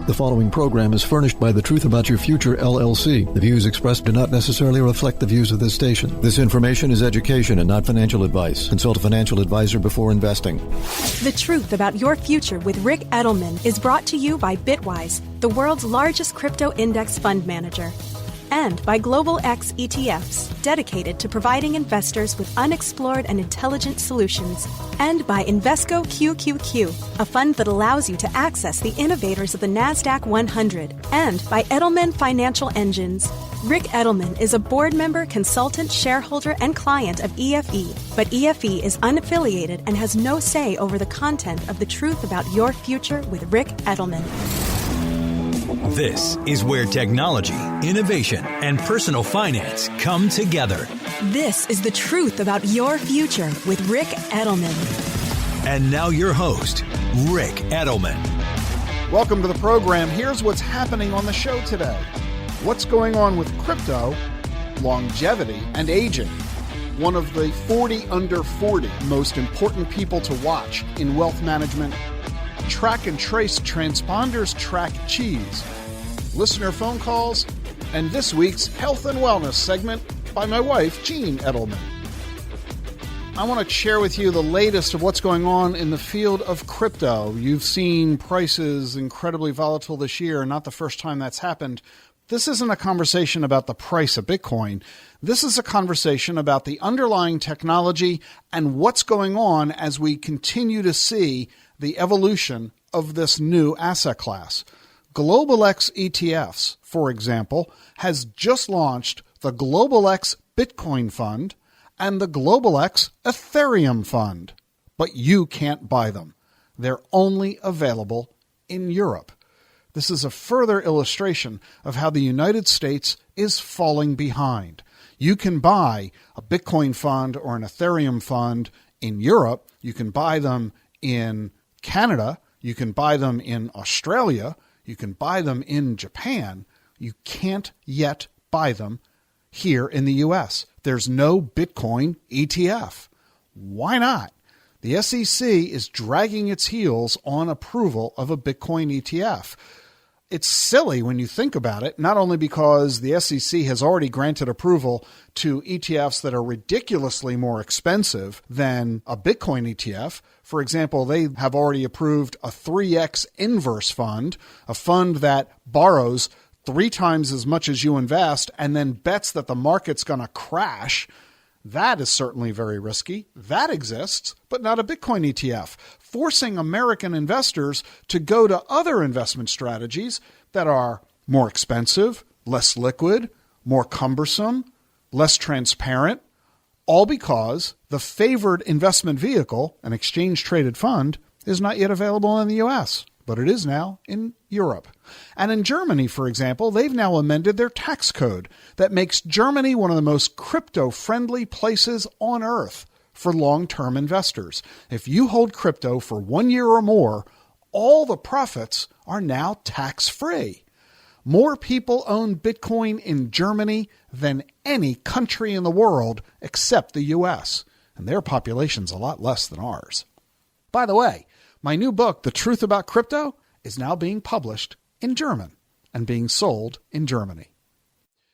The following program is furnished by The Truth About Your Future, LLC. The views expressed do not necessarily reflect the views of this station. This information is education and not financial advice. Consult a financial advisor before investing. The Truth About Your Future with Rick Edelman is brought to you by Bitwise, the world's largest crypto index fund manager, and by Global X ETFs, dedicated to providing investors with unexplored and intelligent solutions, and by Invesco QQQ, a fund that allows you to access the innovators of the NASDAQ 100, and by Edelman Financial Engines. Rick Edelman is a board member, consultant, shareholder, and client of EFE, but EFE is unaffiliated and has no say over the content of The Truth About Your Future with Rick Edelman. This is where technology, innovation, and personal finance come together. This is The Truth About Your Future with Rick Edelman. And now your host, Rick Edelman. Welcome to the program. Here's what's happening on the show today. What's going on with crypto, longevity, and aging? One of the 40 under 40 most important people to watch in wealth management. Track and trace transponders track cheese. Listener phone calls, and this week's health and wellness segment by my wife, Jean Edelman. I want to share with you the latest of what's going on in the field of crypto. You've seen prices incredibly volatile this year, not the first time that's happened. This isn't a conversation about the price of Bitcoin. This is a conversation about the underlying technology and what's going on as we continue to see the evolution of this new asset class. Global X ETFs, for example, has just launched the Global X Bitcoin Fund and the Global X Ethereum Fund, but you can't buy them. They're only available in Europe. This is a further illustration of how the United States is falling behind. You can buy a Bitcoin fund or an Ethereum fund in Europe. You can buy them in Canada. You can buy them in Australia. You can buy them in Japan. You can't yet buy them here in the U.S. There's no Bitcoin ETF. Why not? The SEC is dragging its heels on approval of a Bitcoin ETF. It's silly when you think about it, not only because the SEC has already granted approval to ETFs that are ridiculously more expensive than a Bitcoin ETF. For example, they have already approved a 3X inverse fund, a fund that borrows 3 times as much as you invest and then bets that the market's going to crash. That is certainly very risky. That exists, but not a Bitcoin ETF, forcing American investors to go to other investment strategies that are more expensive, less liquid, more cumbersome, less transparent, all because the favored investment vehicle, an exchange-traded fund, is not yet available in the U.S., but it is now in Europe. And in Germany, for example, they've now amended their tax code that makes Germany one of the most crypto-friendly places on earth for long-term investors. If you hold crypto for 1 year or more, all the profits are now tax-free. More people own Bitcoin in Germany than any country in the world except the U.S., and their population's a lot less than ours. By the way, my new book, The Truth About Crypto, is now being published in German and being sold in Germany.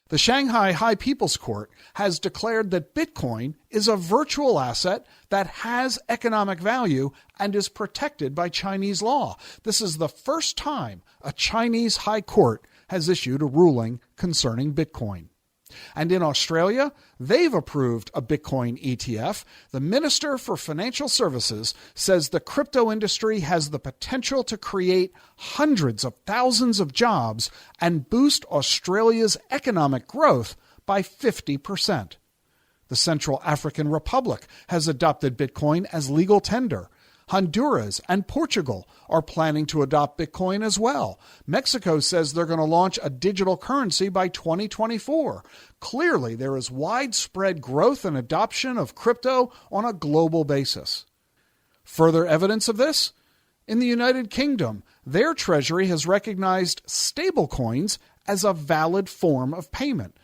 The Shanghai High People's Court has declared that Bitcoin is a virtual asset that has economic value and is protected by Chinese law. This is the first time a Chinese high court has issued a ruling concerning Bitcoin. And in Australia, they've approved a Bitcoin ETF. The Minister for Financial Services says the crypto industry has the potential to create hundreds of thousands of jobs and boost Australia's economic growth by 50%. The Central African Republic has adopted Bitcoin as legal tender. Honduras and Portugal are planning to adopt Bitcoin as well. Mexico says they're going to launch a digital currency by 2024. Clearly, there is widespread growth and adoption of crypto on a global basis. Further evidence of this? In the United Kingdom, their treasury has recognized stablecoins as a valid form of payment.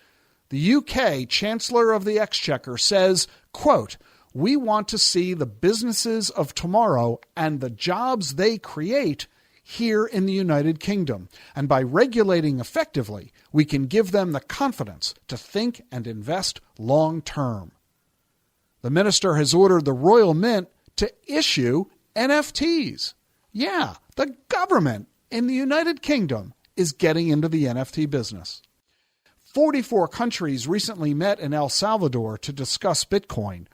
The UK Chancellor of the Exchequer says, quote, "We want to see the businesses of tomorrow and the jobs they create here in the United Kingdom. And by regulating effectively, we can give them the confidence to think and invest long term. The minister has ordered the Royal Mint to issue NFTs. Yeah, the government in the United Kingdom is getting into the NFT business. 44 countries recently met in El Salvador to discuss Bitcoin.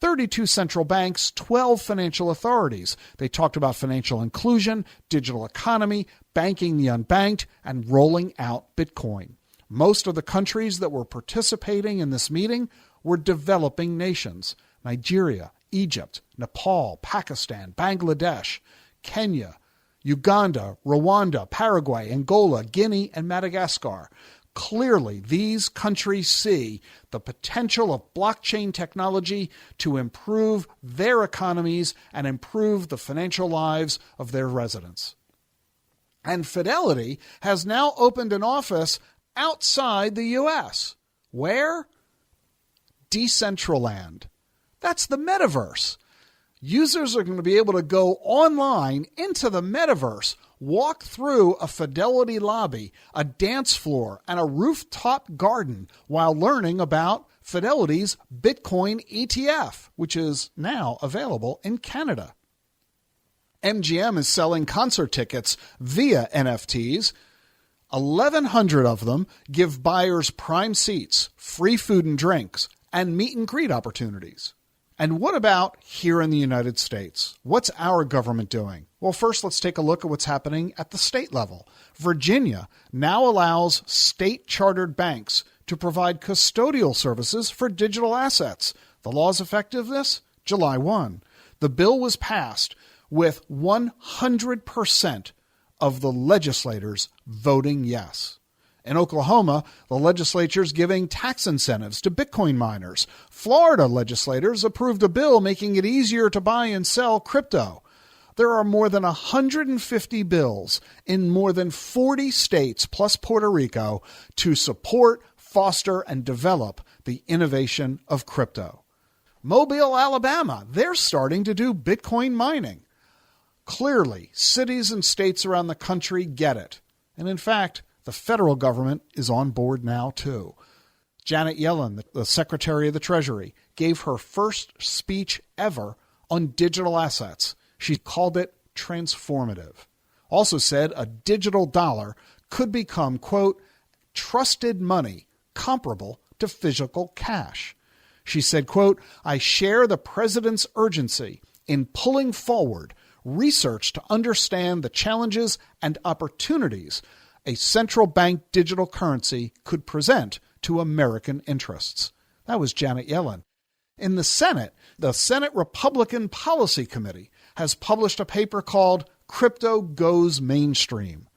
32 central banks, 12 financial authorities. They talked about financial inclusion, digital economy, banking the unbanked, and rolling out Bitcoin. Most of the countries that were participating in this meeting were developing nations: Nigeria, Egypt, Nepal, Pakistan, Bangladesh, Kenya, Uganda, Rwanda, Paraguay, Angola, Guinea, and Madagascar. Clearly, these countries see the potential of blockchain technology to improve their economies and improve the financial lives of their residents. And Fidelity has now opened an office outside the U.S. Where? Decentraland. That's the metaverse. Users are going to be able to go online into the metaverse, walk through a Fidelity lobby, a dance floor, and a rooftop garden while learning about Fidelity's Bitcoin ETF, which is now available in Canada. MGM is selling concert tickets via NFTs. 1,100 of them give buyers prime seats, free food and drinks, and meet and greet opportunities. And what about here in the United States? What's our government doing? Well, first, let's take a look at what's happening at the state level. Virginia now allows state-chartered banks to provide custodial services for digital assets. The law's effectiveness? July 1. The bill was passed with 100% of the legislators voting yes. In Oklahoma, the legislature is giving tax incentives to Bitcoin miners. Florida legislators approved a bill making it easier to buy and sell crypto. There are more than 150 bills in more than 40 states plus Puerto Rico to support, foster, and develop the innovation of crypto. Mobile, Alabama, they're starting to do Bitcoin mining. Clearly, cities and states around the country get it. And in fact, the federal government is on board now, too. Janet Yellen, the Secretary of the Treasury, gave her first speech ever on digital assets. She called it transformative. Also said a digital dollar could become, quote, trusted money comparable to physical cash. She said, quote, I share the president's urgency in pulling forward research to understand the challenges and opportunities a central bank digital currency could present to American interests. That was Janet Yellen. In the Senate Republican Policy Committee has published a paper called Crypto Goes Mainstream.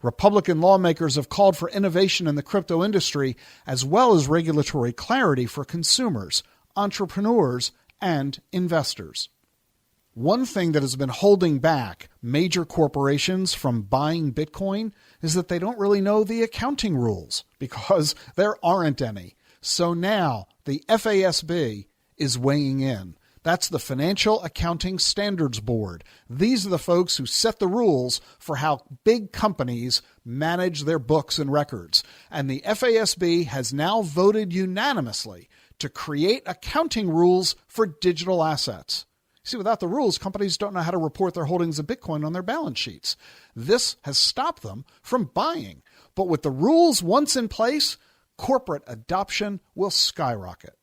Republican lawmakers have called for innovation in the crypto industry as well as regulatory clarity for consumers, entrepreneurs, and investors. One thing that has been holding back major corporations from buying Bitcoin is that they don't really know the accounting rules because there aren't any. So now the FASB is weighing in. That's the Financial Accounting Standards Board. These are the folks who set the rules for how big companies manage their books and records. And the FASB has now voted unanimously to create accounting rules for digital assets. See, without the rules, companies don't know how to report their holdings of Bitcoin on their balance sheets. This has stopped them from buying. But with the rules once in place, corporate adoption will skyrocket.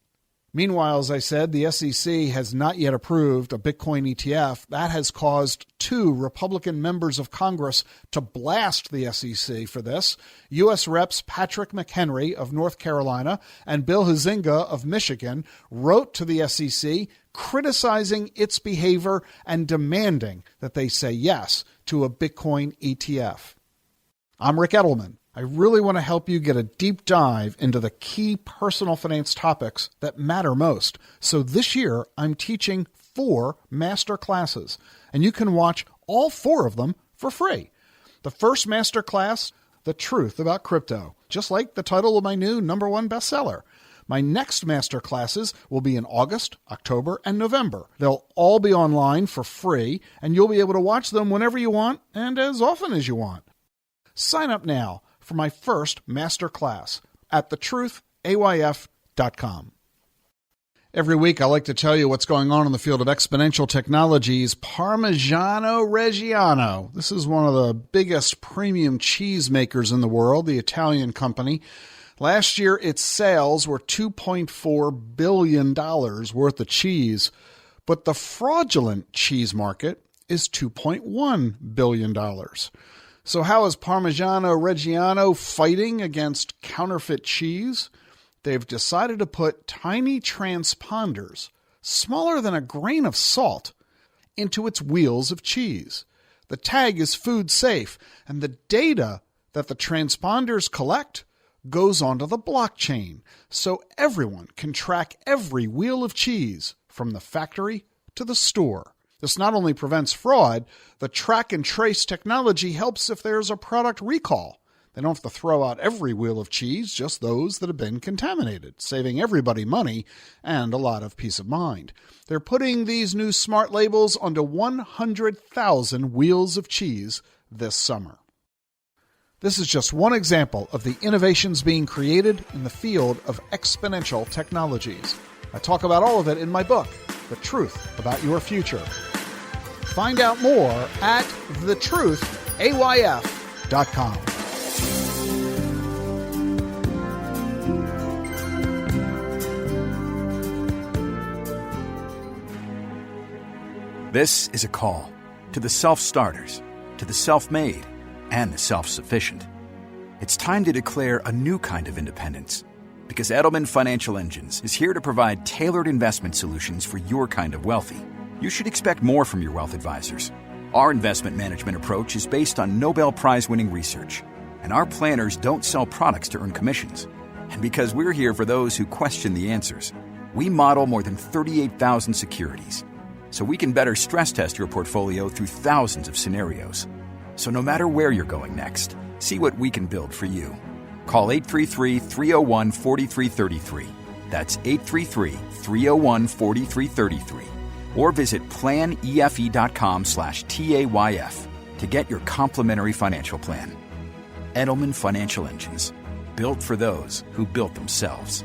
Meanwhile, as I said, the SEC has not yet approved a Bitcoin ETF. That has caused 2 Republican members of Congress to blast the SEC for this. U.S. Reps Patrick McHenry of North Carolina and Bill Huizenga of Michigan wrote to the SEC criticizing its behavior and demanding that they say yes to a Bitcoin ETF. I'm Rick Edelman. I really want to help you get a deep dive into the key personal finance topics that matter most. So this year, I'm teaching 4 master classes, and you can watch all 4 of them for free. The first master class, The Truth About Crypto, just like the title of my new #1 bestseller. My next master classes will be in August, October, and November. They'll all be online for free, and you'll be able to watch them whenever you want and as often as you want. Sign up now for my first master class at thetruthayf.com. Every week I like to tell you what's going on in the field of exponential technologies. Parmigiano Reggiano. This is one of the biggest premium cheese makers in the world, the Italian company. Last year, its sales were $2.4 billion worth of cheese, but the fraudulent cheese market is $2.1 billion. So how is Parmigiano Reggiano fighting against counterfeit cheese? They've decided to put tiny transponders, smaller than a grain of salt, into its wheels of cheese. The tag is food safe, and the data that the transponders collect goes onto the blockchain, so everyone can track every wheel of cheese from the factory to the store. This not only prevents fraud, the track and trace technology helps if there's a product recall. They don't have to throw out every wheel of cheese, just those that have been contaminated, saving everybody money and a lot of peace of mind. They're putting these new smart labels onto 100,000 wheels of cheese this summer. This is just one example of the innovations being created in the field of exponential technologies. I talk about all of it in my book, The Truth About Your Future. Find out more at thetruthayf.com. This is a call to the self-starters, to the self-made, and the self-sufficient. It's time to declare a new kind of independence, because Edelman Financial Engines is here to provide tailored investment solutions for your kind of wealthy. You should expect more from your wealth advisors. Our investment management approach is based on Nobel Prize-winning research, and our planners don't sell products to earn commissions. And because we're here for those who question the answers, we model more than 38,000 securities, so we can better stress test your portfolio through thousands of scenarios. So no matter where you're going next, see what we can build for you. Call 833-301-4333. That's 833-301-4333. Or visit planefe.com/TAYF to get your complimentary financial plan. Edelman Financial Engines, built for those who built themselves.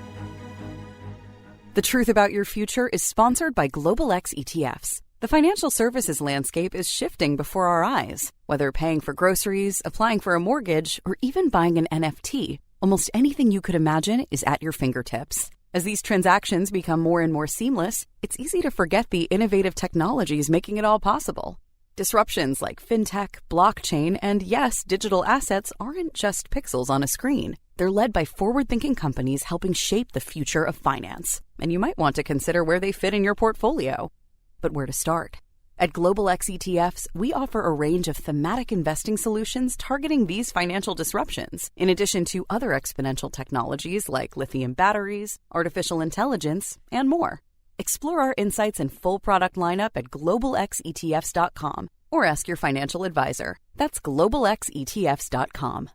The Truth About Your Future is sponsored by Global X ETFs. The financial services landscape is shifting before our eyes. Whether paying for groceries, applying for a mortgage, or even buying an NFT, almost anything you could imagine is at your fingertips. As these transactions become more and more seamless, it's easy to forget the innovative technologies making it all possible. Disruptions like fintech, blockchain, and yes, digital assets aren't just pixels on a screen. They're led by forward-thinking companies helping shape the future of finance. And you might want to consider where they fit in your portfolio. But where to start? At Global X ETFs, we offer a range of thematic investing solutions targeting these financial disruptions, in addition to other exponential technologies like lithium batteries, artificial intelligence, and more. Explore our insights and full product lineup at globalxetfs.com or ask your financial advisor. That's globalxetfs.com.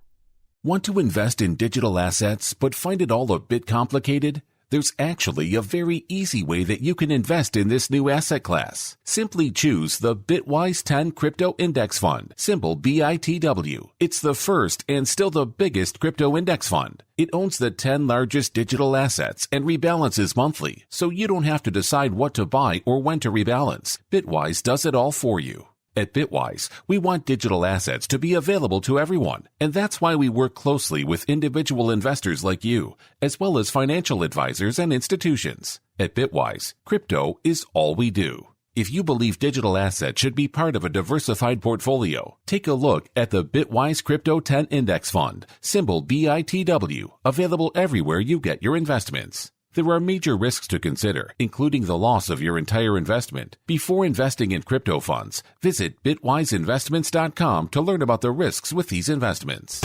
Want to invest in digital assets but find it all a bit complicated? There's actually a very easy way that you can invest in this new asset class. Simply choose the Bitwise 10 Crypto Index Fund, symbol BITW. It's the first and still the biggest crypto index fund. It owns the 10 largest digital assets and rebalances monthly, so you don't have to decide what to buy or when to rebalance. Bitwise does it all for you. At Bitwise, we want digital assets to be available to everyone, and that's why we work closely with individual investors like you, as well as financial advisors and institutions. At Bitwise, crypto is all we do. If you believe digital assets should be part of a diversified portfolio, take a look at the Bitwise Crypto 10 Index Fund, symbol BITW, available everywhere you get your investments. There are major risks to consider, including the loss of your entire investment. Before investing in crypto funds, visit bitwiseinvestments.com to learn about the risks with these investments.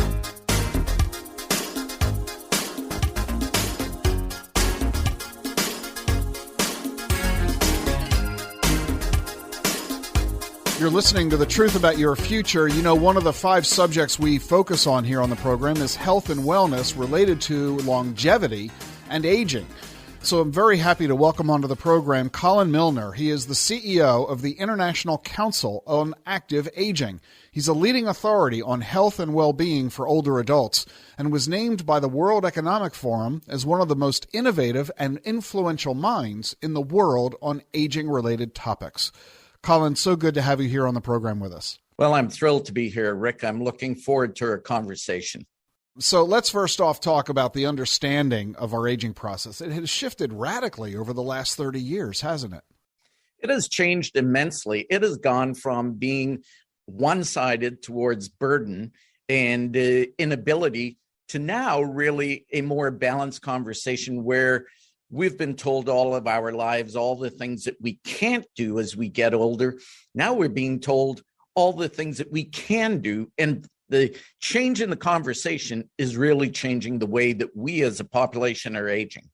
You're listening to The Truth About Your Future. You know, one of the 5 subjects we focus on here on the program is health and wellness related to longevity and aging. So I'm very happy to welcome onto the program Colin Milner. He is the CEO of the International Council on Active Aging. He's a leading authority on health and well-being for older adults and was named by the World Economic Forum as one of the most innovative and influential minds in the world on aging-related topics. Colin, so good to have you here on the program with us. Well, I'm thrilled to be here, Rick. I'm looking forward to our conversation. So let's first off talk about the understanding of our aging process. It has shifted radically over the last 30 years, hasn't it? It has changed immensely. It has gone from being one-sided towards burden and inability to now really a more balanced conversation where we've been told all of our lives all the things that we can't do as we get older. Now we're being told all the things that we can do, and the change in the conversation is really changing the way that we as a population are aging.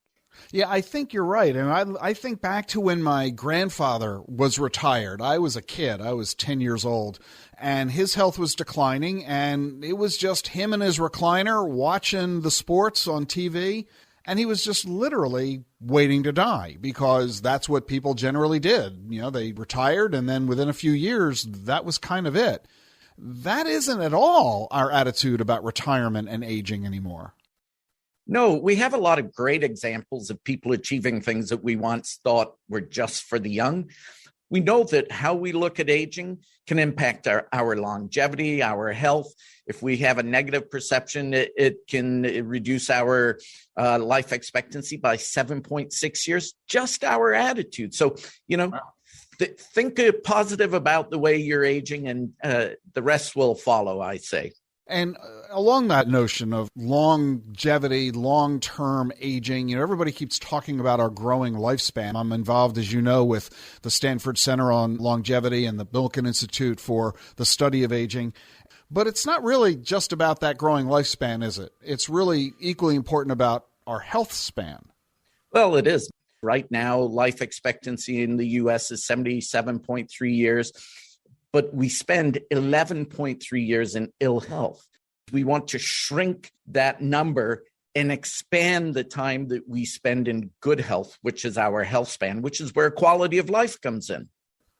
Yeah, I think you're right. And I think back to when my grandfather was retired. I was a kid. I was 10 years old, and his health was declining, and it was just him and his recliner watching the sports on TV. And he was just literally waiting to die because that's what people generally did. You know, they retired, and then within a few years, that was kind of it. That isn't at all our attitude about retirement and aging anymore. No, we have a lot of great examples of people achieving things that we once thought were just for the young. We know that how we look at aging can impact our longevity, our health. If we have a negative perception, it can reduce our life expectancy by 7.6 years, just our attitude. So, think positive about the way you're aging, and the rest will follow, I say. And along that notion of longevity, long-term aging, everybody keeps talking about our growing lifespan. I'm involved, as you know, with the Stanford Center on Longevity and the Milken Institute for the Study of Aging. But it's not really just about that growing lifespan, is it? It's really equally important about our health span. Well, it is. Right now, life expectancy in the U.S. is 77.3 years, but we spend 11.3 years in ill health. We want to shrink that number and expand the time that we spend in good health, which is our health span, which is where quality of life comes in.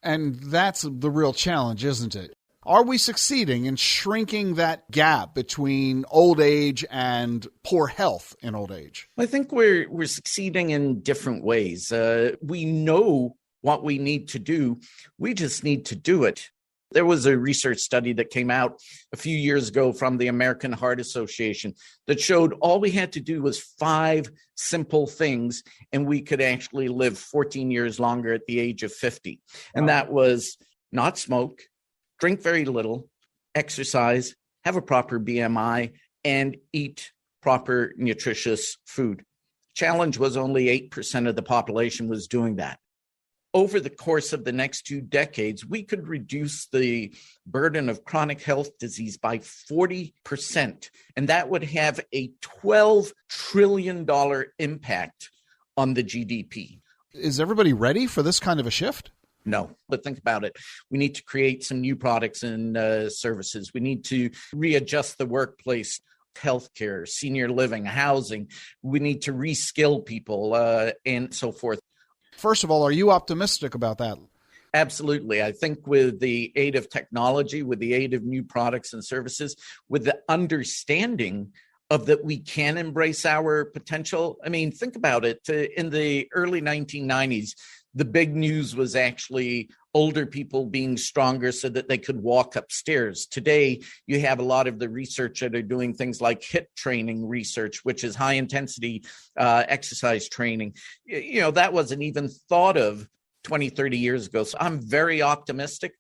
And that's the real challenge, isn't it? Are we succeeding in shrinking that gap between old age and poor health in old age? I think we're succeeding in different ways. We know what we need to do. We just need to do it. There was a research study that came out a few years ago from the American Heart Association that showed all we had to do was 5 simple things, and we could actually live 14 years longer at the age of 50. And that was not smoke, drink very little, exercise, have a proper BMI, and eat proper nutritious food. Challenge was only 8% of the population was doing that. Over the course of the next 2 decades, we could reduce the burden of chronic health disease by 40%, and that would have a $12 trillion impact on the GDP. Is everybody ready for this kind of a shift? No, but think about it. We need to create some new products and services. We need to readjust the workplace, healthcare, senior living, housing. We need to reskill people and so forth. First of all, are you optimistic about that? Absolutely. I think with the aid of technology, with the aid of new products and services, with the understanding of that we can embrace our potential. I mean, think about it. In the early 1990s, the big news was actually older people being stronger so that they could walk upstairs. Today, you have a lot of the research that are doing things like HIIT training research, which is high intensity exercise training. That wasn't even thought of 20, 30 years ago. So I'm very optimistic.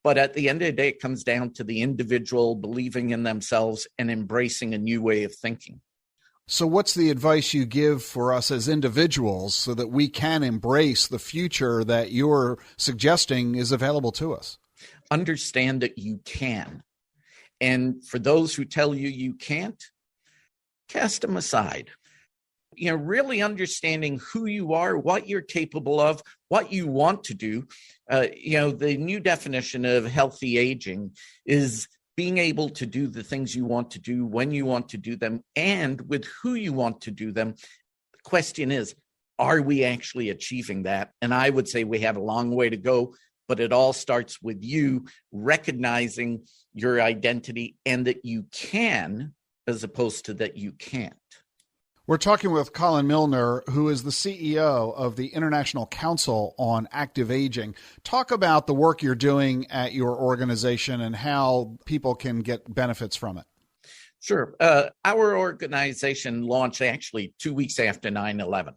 But at the end of the day, it comes down to the individual believing in themselves and embracing a new way of thinking. So what's the advice you give for us as individuals so that we can embrace the future that you're suggesting is available to us? Understand that you can. And for those who tell you you can't, cast them aside. Really understanding who you are, what you're capable of, what you want to do. The new definition of healthy aging is being able to do the things you want to do when you want to do them and with who you want to do them. question is, are we actually achieving that? And I would say we have a long way to go, but it all starts with you recognizing your identity and that you can, as opposed to that you can't. We're talking with Colin Milner, who is the CEO of the International Council on Active Aging. Talk about the work you're doing at your organization and how people can get benefits from it. Sure. Our organization launched actually 2 weeks after 9/11.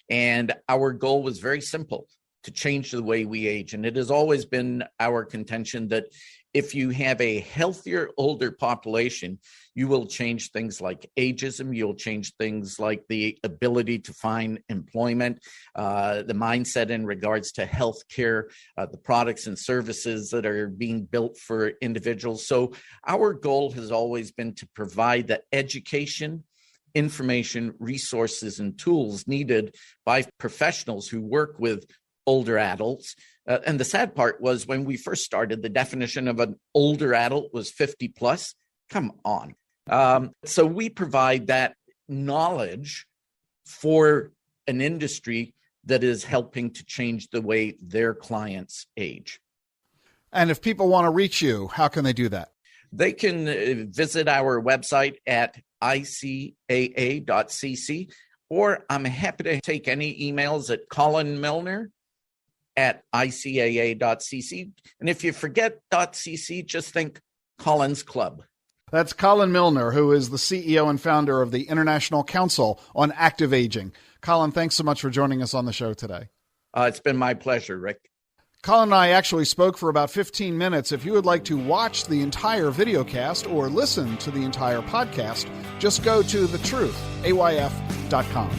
And our goal was very simple, to change the way we age. And it has always been our contention that if you have a healthier, older population, you will change things like ageism. You'll change things like the ability to find employment, the mindset in regards to healthcare, the products and services that are being built for individuals. So our goal has always been to provide the education, information, resources, and tools needed by professionals who work with older adults. And the sad part was when we first started, the definition of an older adult was 50 plus. Come on. So we provide that knowledge for an industry that is helping to change the way their clients age. And if people want to reach you, how can they do that? They can visit our website at icaa.cc, or I'm happy to take any emails at colinmilner@icaa.cc. And if you forget .cc, just think Collins Club. That's Colin Milner, who is the CEO and founder of the International Council on Active Aging. Colin, thanks so much for joining us on the show today. It's been my pleasure, Rick. Colin and I actually spoke for about 15 minutes. If you would like to watch the entire videocast or listen to the entire podcast, just go to thetruth.ayf.com.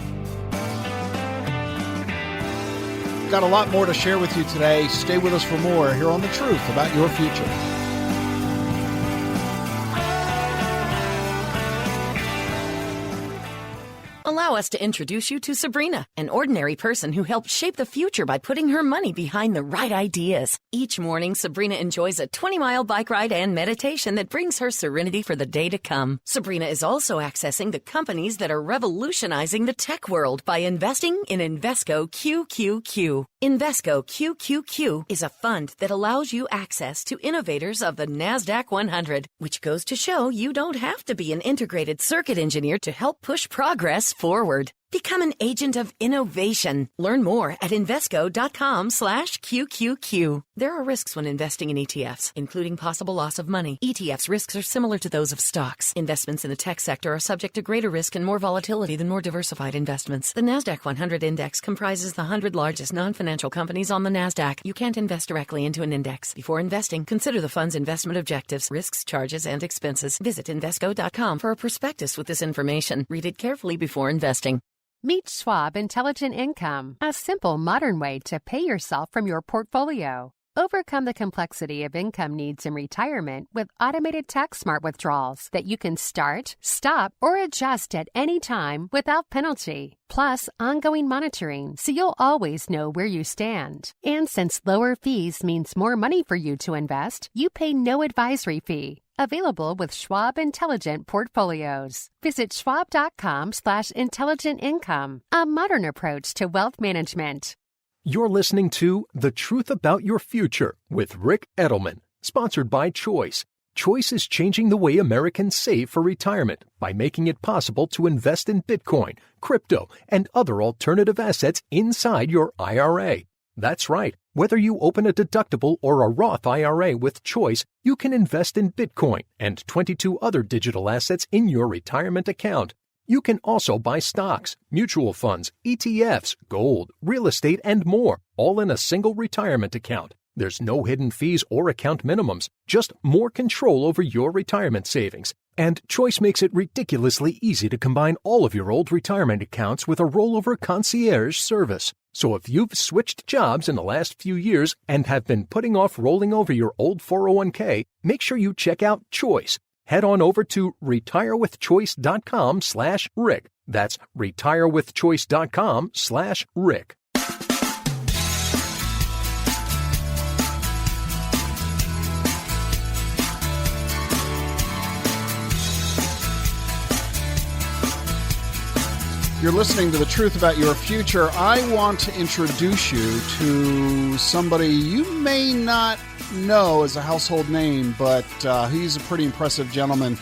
Got a lot more to share with you today. Stay with us for more here on The Truth About Your Future. Allow us to introduce you to Sabrina, an ordinary person who helped shape the future by putting her money behind the right ideas. Each morning, Sabrina enjoys a 20-mile bike ride and meditation that brings her serenity for the day to come. Sabrina is also accessing the companies that are revolutionizing the tech world by investing in Invesco QQQ. Invesco QQQ is a fund that allows you access to innovators of the NASDAQ 100, which goes to show you don't have to be an integrated circuit engineer to help push progress forward. Become an agent of innovation. Learn more at Invesco.com/QQQ. There are risks when investing in ETFs, including possible loss of money. ETFs risks are similar to those of stocks. Investments in the tech sector are subject to greater risk and more volatility than more diversified investments. The NASDAQ 100 index comprises the 100 largest non-financial companies on the NASDAQ. You can't invest directly into an index. Before investing, consider the fund's investment objectives, risks, charges, and expenses. Visit Invesco.com for a prospectus with this information. Read it carefully before investing. Meet Schwab Intelligent Income, a simple, modern way to pay yourself from your portfolio. Overcome the complexity of income needs in retirement with automated tax-smart withdrawals that you can start, stop, or adjust at any time without penalty. Plus, ongoing monitoring so you'll always know where you stand. And since lower fees means more money for you to invest, you pay no advisory fee. Available with Schwab Intelligent Portfolios. Visit schwab.com/intelligent income, a modern approach to wealth management. You're listening to The Truth About Your Future with Rick Edelman, sponsored by Choice. Choice is changing the way Americans save for retirement by making it possible to invest in Bitcoin, crypto, and other alternative assets inside your IRA. That's right. Whether you open a deductible or a Roth IRA with Choice, you can invest in Bitcoin and 22 other digital assets in your retirement account. You can also buy stocks, mutual funds, ETFs, gold, real estate, and more, all in a single retirement account. There's no hidden fees or account minimums, just more control over your retirement savings. And Choice makes it ridiculously easy to combine all of your old retirement accounts with a rollover concierge service. So if you've switched jobs in the last few years and have been putting off rolling over your old 401k, make sure you check out Choice. Head on over to retirewithchoice.com/Rick. That's retirewithchoice.com/Rick. You're listening to The Truth About Your Future. I want to introduce you to somebody you may not know as a household name, but he's a pretty impressive gentleman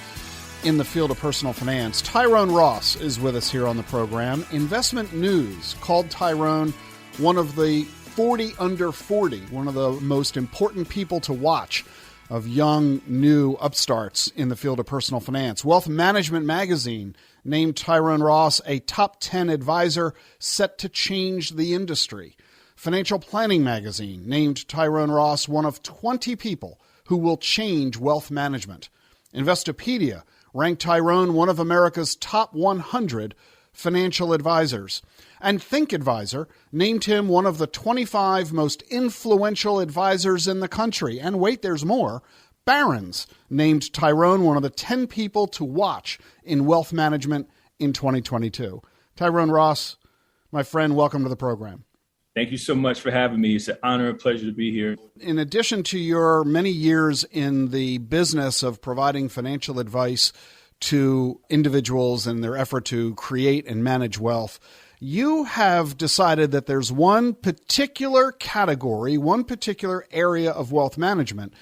in the field of personal finance. Tyrone Ross is with us here on the program. Investment News called Tyrone one of the 40 under 40, one of the most important people to watch of young, new upstarts in the field of personal finance. Wealth Management Magazine named Tyrone Ross a top 10 advisor set to change the industry. Financial Planning Magazine named Tyrone Ross one of 20 people who will change wealth management. Investopedia ranked Tyrone one of America's top 100 financial advisors. And ThinkAdvisor named him one of the 25 most influential advisors in the country. And wait, there's more. Barron's named Tyrone one of the 10 people to watch in wealth management in 2022. Tyrone Ross, my friend, welcome to the program. Thank you so much for having me. It's an honor and pleasure to be here. In addition to your many years in the business of providing financial advice to individuals in their effort to create and manage wealth, you have decided that there's one particular category, one particular area of wealth management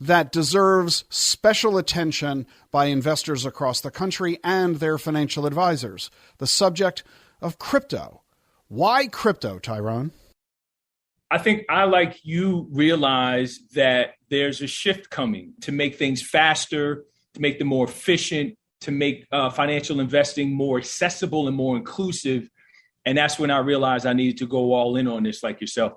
that deserves special attention by investors across the country and their financial advisors, the subject of crypto. Why crypto, Tyrone? I think I, like you, realize that there's a shift coming to make things faster, to make them more efficient, to make financial investing more accessible and more inclusive. And that's when I realized I needed to go all in on this like yourself.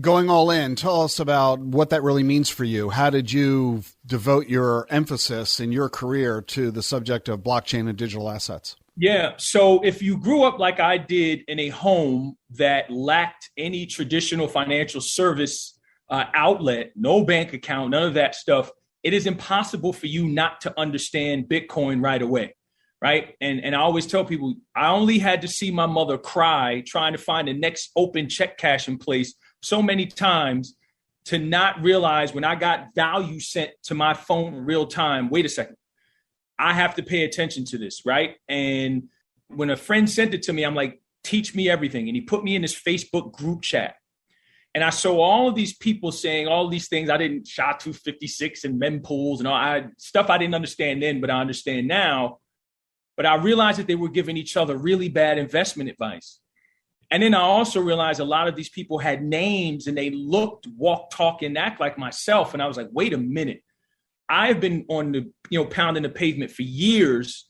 Going all in, tell us about what that really means for you. How did you devote your emphasis in your career to the subject of blockchain and digital assets? Yeah. So if you grew up like I did in a home that lacked any traditional financial service outlet, no bank account, none of that stuff, it is impossible for you not to understand Bitcoin right away. Right. And I always tell people, I only had to see my mother cry trying to find the next open check cashing place so many times to not realize when I got value sent to my phone in real time, wait a second, I have to pay attention to this. Right. And when a friend sent it to me, I'm like, teach me everything. And he put me in this Facebook group chat. And I saw all of these people saying all these things. I didn't SHA-256 and mempools and all stuff I didn't understand then, but I understand now. But I realized that they were giving each other really bad investment advice. And then I also realized a lot of these people had names and they looked, walk, talk, and act like myself. And I was like, wait a minute. I've been on the, pounding the pavement for years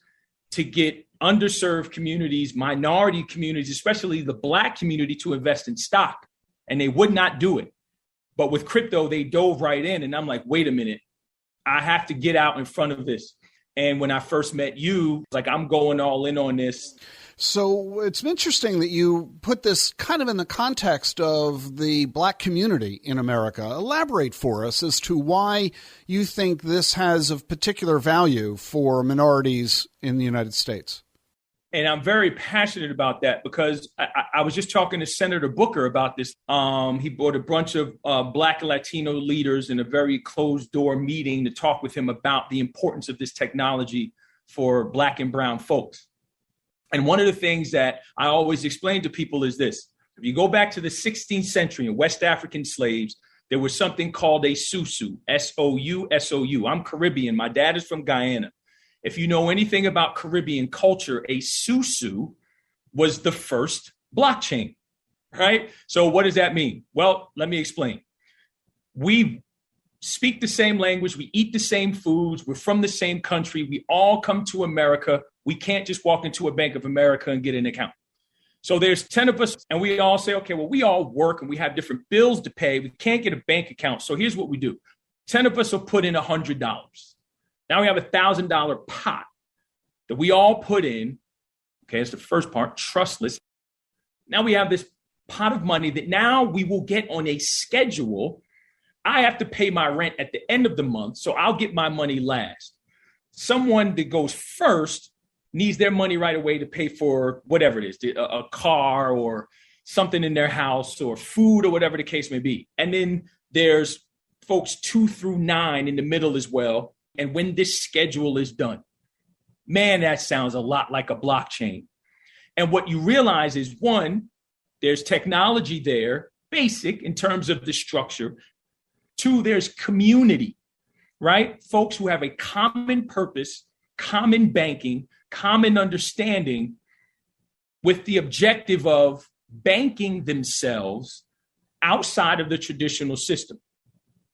to get underserved communities, minority communities, especially the Black community, to invest in stock. And they would not do it. But with crypto, they dove right in. And I'm like, wait a minute, I have to get out in front of this. And when I first met you, like, I'm going all in on this. So it's interesting that you put this kind of in the context of the Black community in America. Elaborate for us as to why you think this has of particular value for minorities in the United States. And I'm very passionate about that because I was just talking to Senator Booker about this. He brought a bunch of Black and Latino leaders in a very closed door meeting to talk with him about the importance of this technology for Black and brown folks. And one of the things that I always explain to people is this. If you go back to the 16th century and West African slaves, there was something called a susu, S-O-U-S-O-U. I'm Caribbean. My dad is from Guyana. If you know anything about Caribbean culture, a susu was the first blockchain, right? So what does that mean? Well, let me explain. We speak the same language. We eat the same foods. We're from the same country. We all come to America. We can't just walk into a Bank of America and get an account. So there's 10 of us and we all say, okay, well, we all work and we have different bills to pay. We can't get a bank account. So here's what we do. 10 of us will put in $100. Now we have $1,000 pot that we all put in. Okay, that's the first part, trustless. Now we have this pot of money that now we will get on a schedule. I have to pay my rent at the end of the month, so I'll get my money last. Someone that goes first needs their money right away to pay for whatever it is, a car or something in their house or food or whatever the case may be. And then there's folks 2 through 9 in the middle as well. And when this schedule is done, man, that sounds a lot like a blockchain. And what you realize is, one, there's technology there, basic in terms of the structure. Two, there's community, right? Folks who have a common purpose, common banking, common understanding, with the objective of banking themselves outside of the traditional system.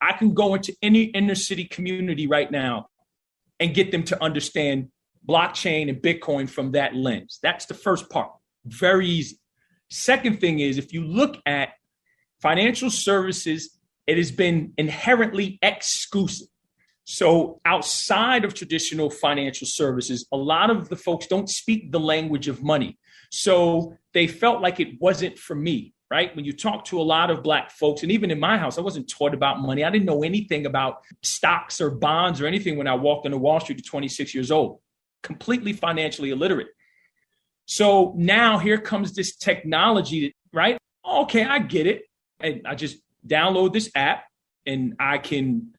I can go into any inner city community right now and get them to understand blockchain and Bitcoin from that lens. That's the first part. Very easy. Second thing is, if you look at financial services, it has been inherently exclusive. So outside of traditional financial services, a lot of the folks don't speak the language of money. So they felt like it wasn't for me, right? When you talk to a lot of Black folks, and even in my house, I wasn't taught about money. I didn't know anything about stocks or bonds or anything when I walked into Wall Street at 26 years old, completely financially illiterate. So now here comes this technology, right? Okay, I get it. And I just download this app and I can,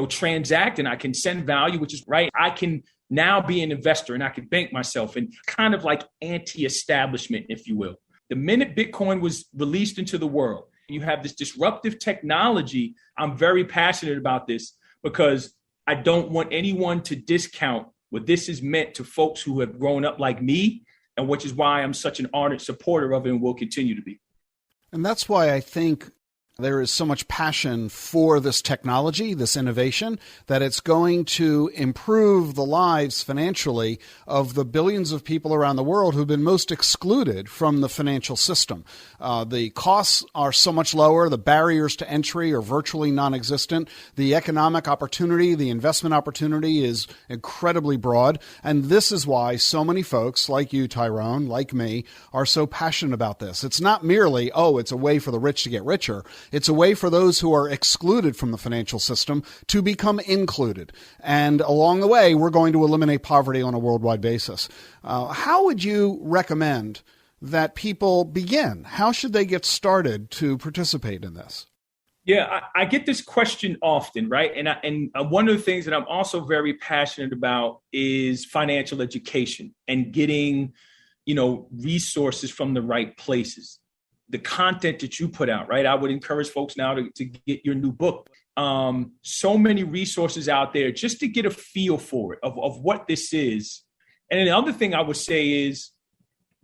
transact and I can send value, which is right. I can now be an investor and I can bank myself, and kind of like anti-establishment, if you will. The minute Bitcoin was released into the world, you have this disruptive technology. I'm very passionate about this because I don't want anyone to discount what this has meant to folks who have grown up like me, and which is why I'm such an ardent supporter of it and will continue to be. And that's why I think there is so much passion for this technology, this innovation, that it's going to improve the lives financially of the billions of people around the world who've been most excluded from the financial system. The costs are so much lower. The barriers to entry are virtually non-existent. The economic opportunity, the investment opportunity is incredibly broad. And this is why so many folks like you, Tyrone, like me, are so passionate about this. It's not merely, it's a way for the rich to get richer. It's a way for those who are excluded from the financial system to become included. And along the way, we're going to eliminate poverty on a worldwide basis. How would you recommend that people begin? How should they get started to participate in this? Yeah, I get this question often, right? And one of the things that I'm also very passionate about is financial education and getting, resources from the right places. The content that you put out, right? I would encourage folks now to get your new book. So many resources out there just to get a feel for it, of what this is. And then the other thing I would say is,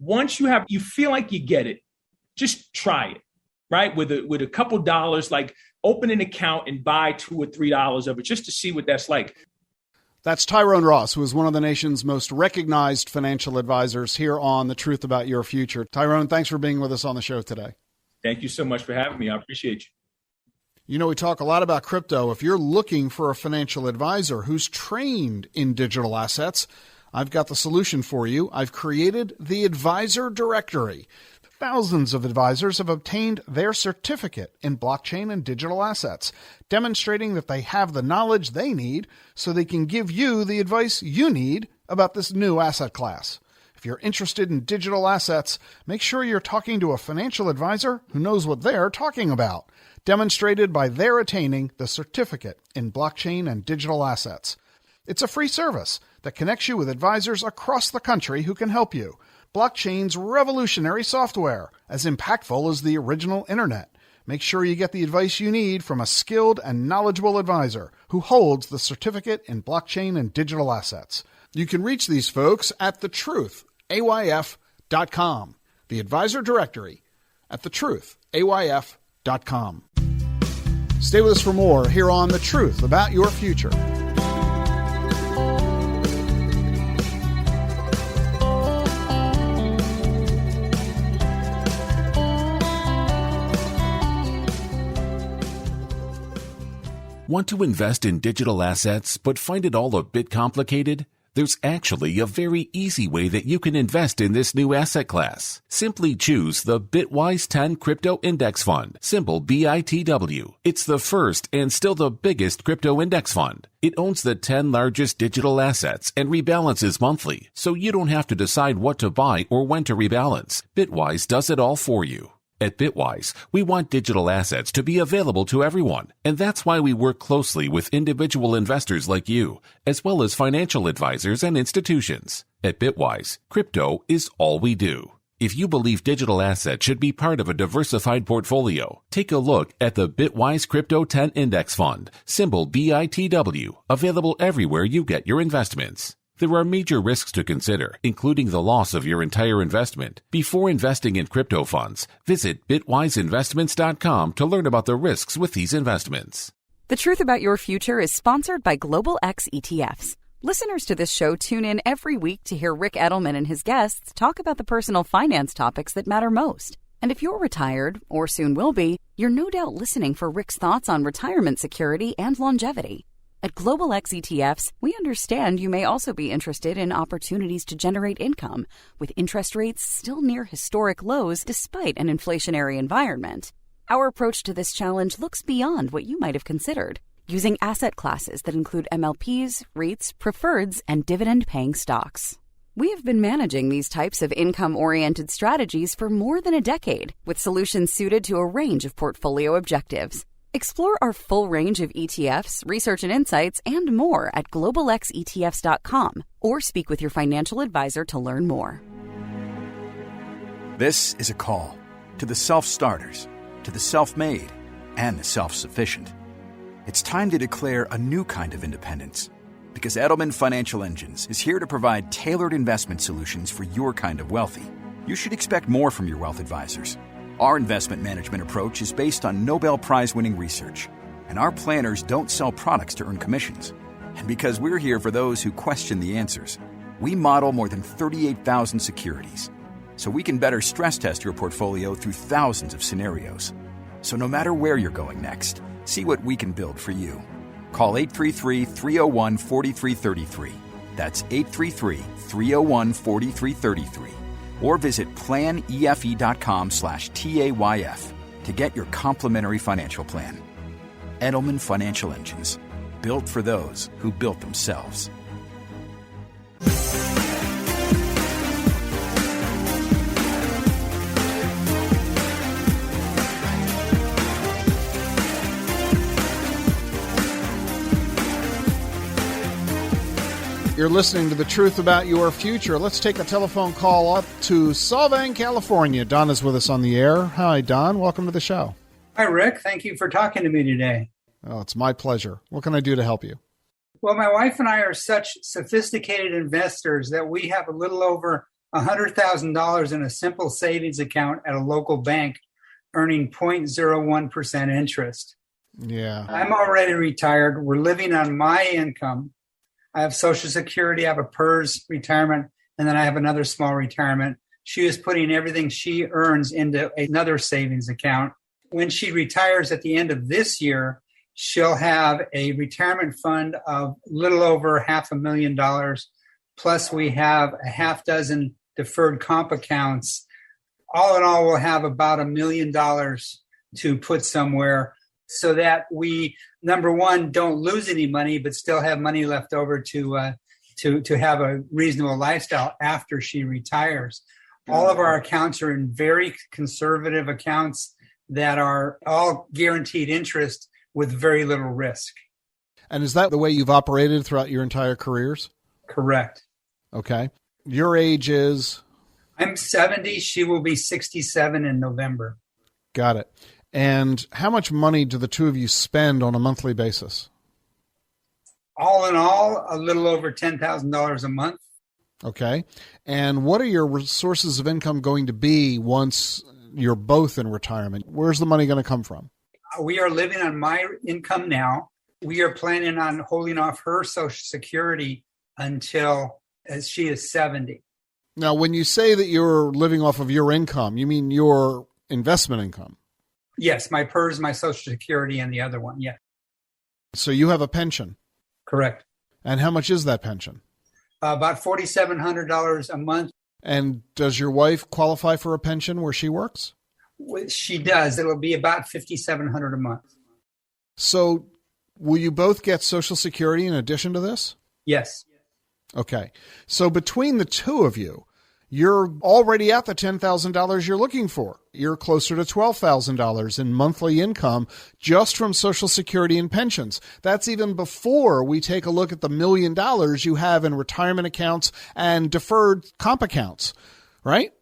once you feel like you get it, just try it, right? With a couple dollars, like open an account and buy $2 or $3 of it just to see what that's like. That's Tyrone Ross, who is one of the nation's most recognized financial advisors, here on The Truth About Your Future. Tyrone, thanks for being with us on the show today. Thank you so much for having me. I appreciate you. We talk a lot about crypto. If you're looking for a financial advisor who's trained in digital assets, I've got the solution for you. I've created the Advisor Directory. Thousands of advisors have obtained their certificate in blockchain and digital assets, demonstrating that they have the knowledge they need so they can give you the advice you need about this new asset class. If you're interested in digital assets, make sure you're talking to a financial advisor who knows what they're talking about, demonstrated by their attaining the certificate in blockchain and digital assets. It's a free service that connects you with advisors across the country who can help you. Blockchain's revolutionary software, as impactful as the original internet. Make sure you get the advice you need from a skilled and knowledgeable advisor who holds the certificate in blockchain and digital assets. You can reach these folks at thetruthayf.com. The Advisor Directory at thetruthayf.com. Stay with us for more here on The Truth About Your Future. Want to invest in digital assets but find it all a bit complicated? There's actually a very easy way that you can invest in this new asset class. Simply choose the Bitwise 10 Crypto Index Fund, symbol BITW. It's the first and still the biggest crypto index fund. It owns the 10 largest digital assets and rebalances monthly, so you don't have to decide what to buy or when to rebalance. Bitwise does it all for you. At Bitwise, we want digital assets to be available to everyone, and that's why we work closely with individual investors like you, as well as financial advisors and institutions. At Bitwise, crypto is all we do. If you believe digital assets should be part of a diversified portfolio, take a look at the Bitwise Crypto 10 Index Fund, symbol BITW, available everywhere you get your investments. There are major risks to consider, including the loss of your entire investment. Before investing in crypto funds, visit bitwiseinvestments.com to learn about the risks with these investments. The Truth About Your Future is sponsored by Global X ETFs. Listeners to this show tune in every week to hear Rick Edelman and his guests talk about the personal finance topics that matter most. And if you're retired, or soon will be, you're no doubt listening for Rick's thoughts on retirement security and longevity. At Global X ETFs, we understand you may also be interested in opportunities to generate income, with interest rates still near historic lows despite an inflationary environment. Our approach to this challenge looks beyond what you might have considered, using asset classes that include MLPs, REITs, preferreds, and dividend-paying stocks. We have been managing these types of income-oriented strategies for more than a decade, with solutions suited to a range of portfolio objectives. Explore our full range of ETFs, research and insights, and more at globalxetfs.com, or speak with your financial advisor to learn more. This is a call to the self-starters, to the self-made, and the self-sufficient. It's time to declare a new kind of independence, because Edelman Financial Engines is here to provide tailored investment solutions for your kind of wealthy. You should expect more from your wealth advisors. Our investment management approach is based on Nobel Prize-winning research, and our planners don't sell products to earn commissions. And because we're here for those who question the answers, we model more than 38,000 securities, so we can better stress test your portfolio through thousands of scenarios. So no matter where you're going next, see what we can build for you. Call 833-301-4333. That's 833-301-4333. Or visit planefe.com/TAYF to get your complimentary financial plan. Edelman Financial Engines, built for those who built themselves. You're listening to The Truth About Your Future. Let's take a telephone call up to Solvang, California. Don is with us on the air. Hi, Don. Welcome to the show. Hi, Rick. Thank you for talking to me today. Oh, it's my pleasure. What can I do to help you? Well, my wife and I are such sophisticated investors that we have a little over $100,000 in a simple savings account at a local bank, earning 0.01% interest. Yeah. I'm already retired. We're living on my income. I have Social Security, I have a PERS retirement, and then I have another small retirement. She is putting everything she earns into another savings account. When she retires at the end of this year, she'll have a retirement fund of little over $500,000. Plus, we have a half dozen deferred comp accounts. All in all, we'll have about $1 million to put somewhere, so that we, number one, don't lose any money, but still have money left over to have a reasonable lifestyle after she retires. All of our accounts are in very conservative accounts that are all guaranteed interest with very little risk. And is that the way you've operated throughout your entire careers? Correct. Okay. Your age is? I'm 70. She will be 67 in November. Got it. And how much money do the two of you spend on a monthly basis? All in all, a little over $10,000 a month. Okay. And what are your sources of income going to be once you're both in retirement? Where's the money going to come from? We are living on my income now. We are planning on holding off her Social Security until as she is 70. Now, when you say that you're living off of your income, you mean your investment income? Yes, my PERS, my Social Security, and the other one, yeah. So you have a pension? Correct. And how much is that pension? About $4,700 a month. And does your wife qualify for a pension where she works? She does. It'll be about $5,700 a month. So will you both get Social Security in addition to this? Yes. Okay. So between the two of you, you're already at the $10,000 you're looking for. You're closer to $12,000 in monthly income just from Social Security and pensions. That's even before we take a look at the $1 million you have in retirement accounts and deferred comp accounts, right?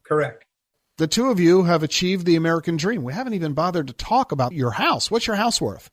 Correct. The two of you have achieved the American dream. We haven't even bothered to talk about your house. What's your house worth?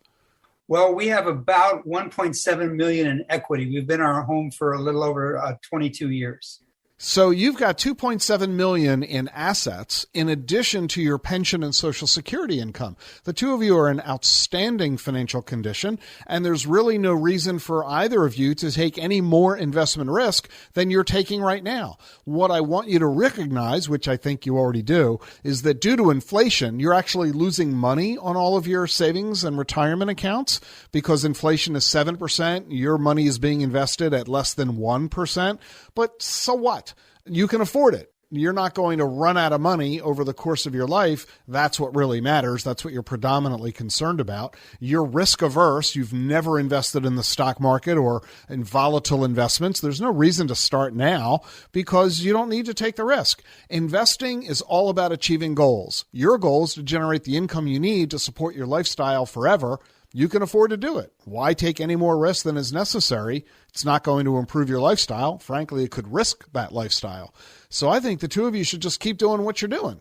Well, we have about $1.7 million in equity. We've been in our home for a little over 22 years. So you've got $2.7 million in assets in addition to your pension and Social Security income. The two of you are in outstanding financial condition, and there's really no reason for either of you to take any more investment risk than you're taking right now. What I want you to recognize, which I think you already do, is that due to inflation, you're actually losing money on all of your savings and retirement accounts because inflation is 7%. Your money is being invested at less than 1%. But so what? You can afford it. You're not going to run out of money over the course of your life. That's what really matters. That's what you're predominantly concerned about. You're risk averse. You've never invested in the stock market or in volatile investments. There's no reason to start now because you don't need to take the risk. Investing is all about achieving goals. Your goal is to generate the income you need to support your lifestyle forever. You can afford to do it. Why take any more risk than is necessary? It's not going to improve your lifestyle. Frankly, it could risk that lifestyle. So I think the two of you should just keep doing what you're doing.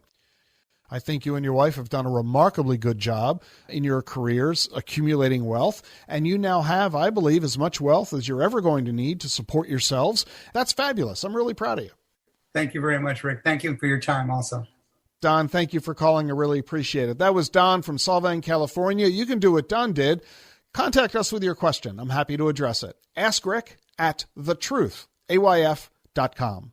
I think you and your wife have done a remarkably good job in your careers accumulating wealth, and you now have, I believe, as much wealth as you're ever going to need to support yourselves. That's fabulous. I'm really proud of you. Thank you very much, Rick. Thank you for your time also. Don, thank you for calling. I really appreciate it. That was Don from Solvang, California. You can do what Don did. Contact us with your question. I'm happy to address it. Ask Rick at thetruthayf.com.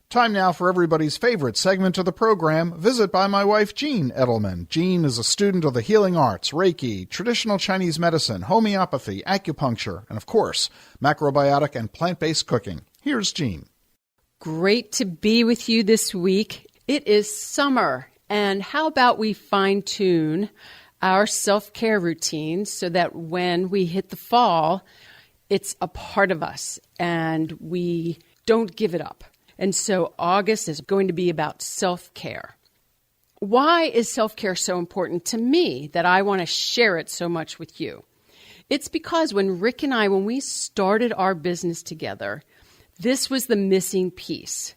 Time now for everybody's favorite segment of the program, Visit by my wife, Jean Edelman. Jean is a student of the healing arts, Reiki, traditional Chinese medicine, homeopathy, acupuncture, and of course, macrobiotic and plant-based cooking. Here's Jean. Great to be with you this week. It is summer, and how about we fine-tune our self-care routines so that when we hit the fall, it's a part of us and we don't give it up. And so August is going to be about self-care. Why is self-care so important to me that I want to share it so much with you? It's because when Rick and I, when we started our business together, this was the missing piece.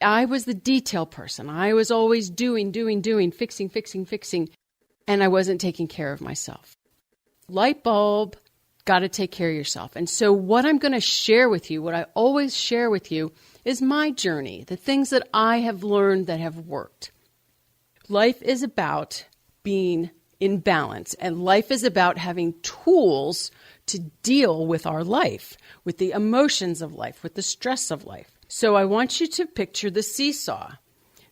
I was the detail person. I was always doing, fixing, and I wasn't taking care of myself. Light bulb, got to take care of yourself. And so what I'm going to share with you, what I always share with you, is my journey, the things that I have learned that have worked. Life is about being in balance, and life is about having tools to deal with our life, with the emotions of life, with the stress of life. So I want you to picture the seesaw.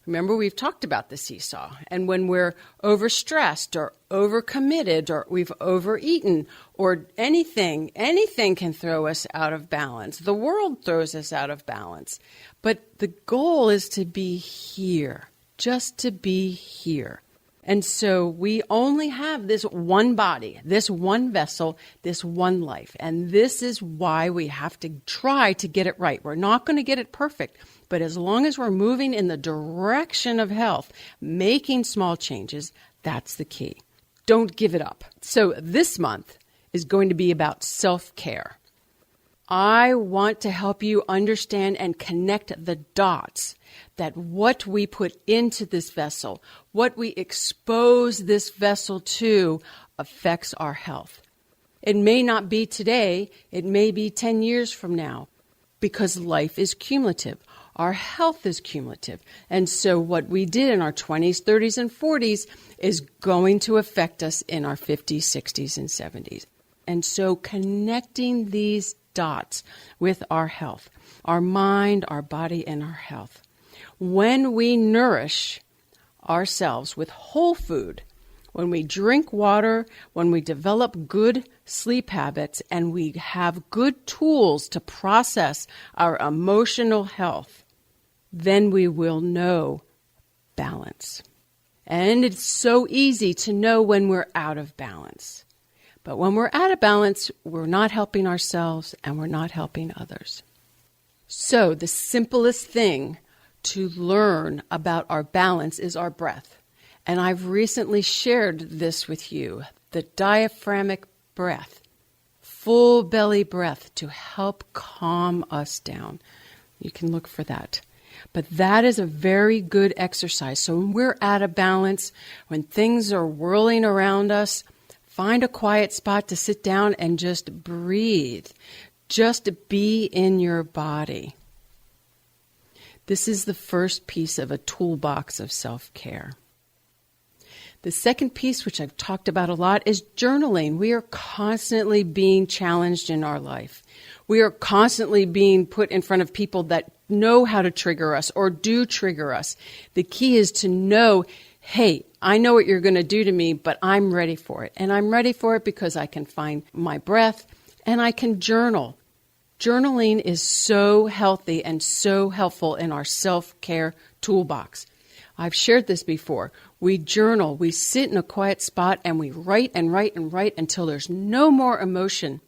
Remember, we've talked about the seesaw. And when we're overstressed or overcommitted or we've overeaten or anything can throw us out of balance. The world throws us out of balance. But the goal is to be here, just to be here. And so we only have this one body, this one vessel, this one life. And this is why we have to try to get it right. We're not going to get it perfect, but as long as we're moving in the direction of health, making small changes, that's the key. Don't give it up. So this month is going to be about self-care. I want to help you understand and connect the dots that what we put into this vessel, what we expose this vessel to, affects our health. It may not be today, it may be 10 years from now, because life is cumulative. Our health is cumulative. And so what we did in our 20s, 30s, and 40s is going to affect us in our 50s, 60s, and 70s. And so connecting these dots with our health, our mind, our body, and our health. When we nourish ourselves with whole food, when we drink water, when we develop good sleep habits, and we have good tools to process our emotional health, then we will know balance. And it's so easy to know when we're out of balance. But when we're out of balance, we're not helping ourselves and we're not helping others. So the simplest thing to learn about our balance is our breath. And I've recently shared this with you, the diaphragmatic breath, full belly breath to help calm us down. You can look for that. But that is a very good exercise. So when we're out of balance, when things are whirling around us, find a quiet spot to sit down and just breathe. Just be in your body. This is the first piece of a toolbox of self-care. The second piece, which I've talked about a lot, is journaling. We are constantly being challenged in our life. We are constantly being put in front of people that know how to trigger us or do trigger us. The key is to know, hey, I know what you're going to do to me, but I'm ready for it. And I'm ready for it because I can find my breath and I can journal. Journaling is so healthy and so helpful in our self-care toolbox. I've shared this before. We journal, we sit in a quiet spot, and we write and write and write until there's no more emotion.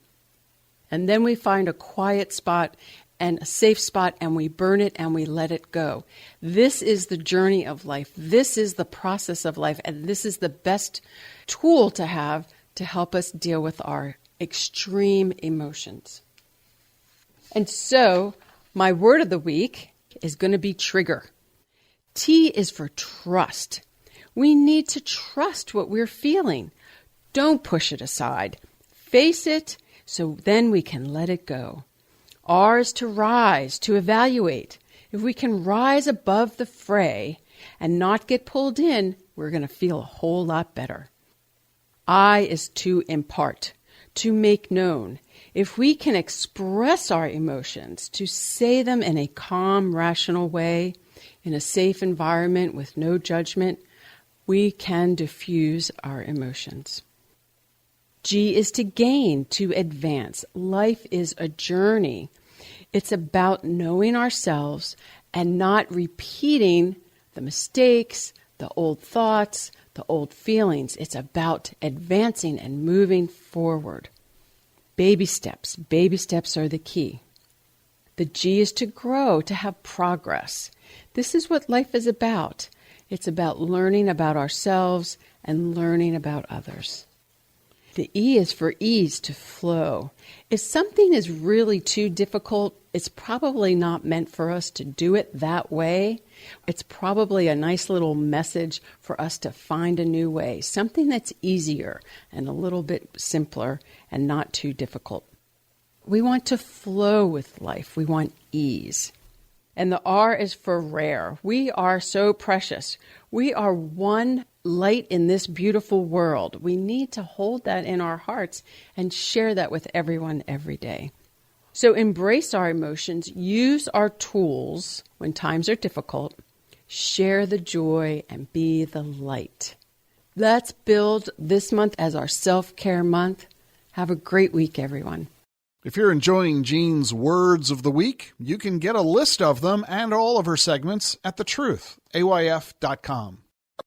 And then we find a quiet spot and a safe spot, and we burn it and we let it go. This is the journey of life. This is the process of life, and this is the best tool to have to help us deal with our extreme emotions. And so, my word of the week is going to be trigger. T is for trust. We need to trust what we're feeling. Don't push it aside. Face it so then we can let it go. R is to rise, to evaluate. If we can rise above the fray and not get pulled in, we're going to feel a whole lot better. I is to impart, to make known. If we can express our emotions, to say them in a calm, rational way, in a safe environment with no judgment, we can diffuse our emotions. G is to gain, to advance. Life is a journey. It's about knowing ourselves and not repeating the mistakes, the old thoughts, the old feelings. It's about advancing and moving forward. Baby steps. Baby steps are the key. The G is to grow, to have progress. This is what life is about. It's about learning about ourselves and learning about others. The E is for ease, to flow. If something is really too difficult, it's probably not meant for us to do it that way. It's probably a nice little message for us to find a new way, something that's easier and a little bit simpler and not too difficult. We want to flow with life. We want ease. And the R is for rare. We are so precious. We are one light in this beautiful world. We need to hold that in our hearts and share that with everyone every day. So embrace our emotions, use our tools when times are difficult, share the joy, and be the light. Let's build this month as our self-care month. Have a great week, everyone. If you're enjoying Jean's words of the week, you can get a list of them and all of her segments at thetruth.ayf.com.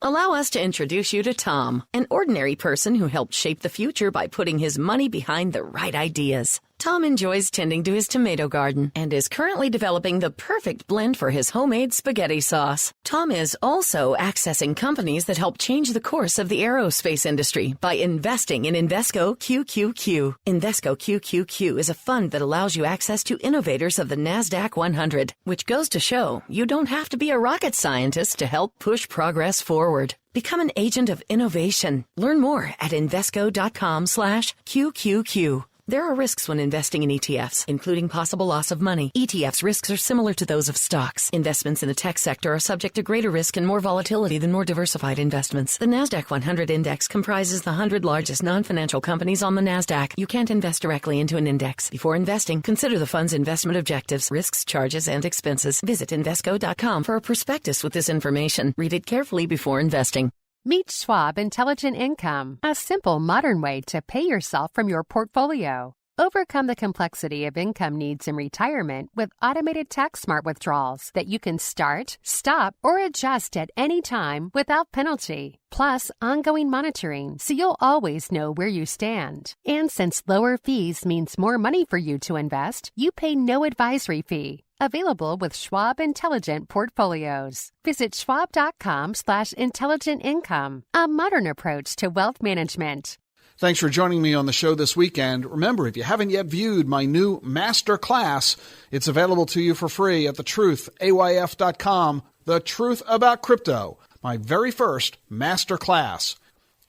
Allow us to introduce you to Tom, an ordinary person who helped shape the future by putting his money behind the right ideas. Tom enjoys tending to his tomato garden and is currently developing the perfect blend for his homemade spaghetti sauce. Tom is also accessing companies that help change the course of the aerospace industry by investing in Invesco QQQ. Invesco QQQ is a fund that allows you access to innovators of the NASDAQ 100, which goes to show you don't have to be a rocket scientist to help push progress forward. Become an agent of innovation. Learn more at Invesco.com/QQQ. There are risks when investing in ETFs, including possible loss of money. ETFs' risks are similar to those of stocks. Investments in the tech sector are subject to greater risk and more volatility than more diversified investments. The NASDAQ 100 index comprises the 100 largest non-financial companies on the NASDAQ. You can't invest directly into an index. Before investing, consider the fund's investment objectives, risks, charges, and expenses. Visit Invesco.com for a prospectus with this information. Read it carefully before investing. Meet Schwab Intelligent Income, a simple, modern way to pay yourself from your portfolio. Overcome the complexity of income needs in retirement with automated tax smart withdrawals that you can start, stop, or adjust at any time without penalty. Plus, ongoing monitoring so you'll always know where you stand. And since lower fees means more money for you to invest, you pay no advisory fee. Available with Schwab Intelligent Portfolios. Visit schwab.com/intelligent income. A modern approach to wealth management. Thanks for joining me on the show this weekend. Remember, if you haven't yet viewed my new master class, it's available to you for free at thetruthayf.com, The Truth About Crypto, my very first master class.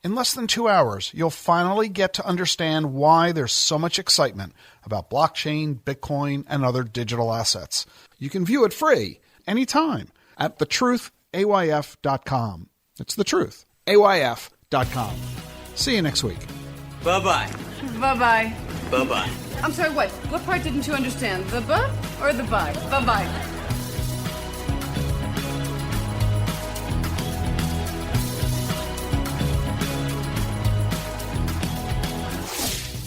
In less than 2 hours, you'll finally get to understand why there's so much excitement about blockchain, Bitcoin, and other digital assets. You can view it free anytime at thetruthayf.com. It's thetruthayf.com. See you next week. Bye-bye. Bye-bye. Bye-bye. I'm sorry, what? What part didn't you understand? The buh or the bye? Bye-bye.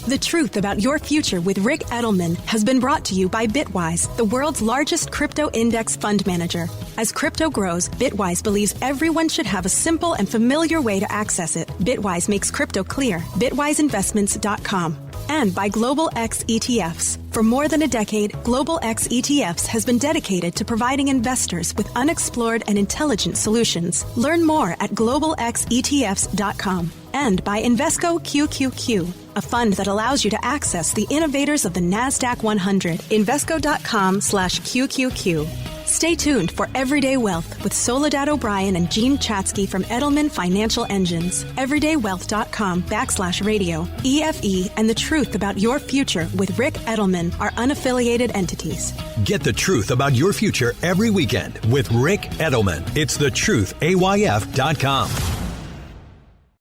The Truth About Your Future with Rick Edelman has been brought to you by Bitwise, the world's largest crypto index fund manager. As crypto grows, Bitwise believes everyone should have a simple and familiar way to access it. Bitwise makes crypto clear. BitwiseInvestments.com. And by Global X ETFs. For more than a decade, Global X ETFs has been dedicated to providing investors with unexplored and intelligent solutions. Learn more at globalxetfs.com. And by Invesco QQQ, a fund that allows you to access the innovators of the NASDAQ 100. Invesco.com/QQQ. Stay tuned for Everyday Wealth with Soledad O'Brien and Gene Chatsky from Edelman Financial Engines. Everydaywealth.com/radio. EFE and The Truth About Your Future with Rick Edelman are unaffiliated entities. Get the truth about your future every weekend with Rick Edelman. It's thetruthayf.com.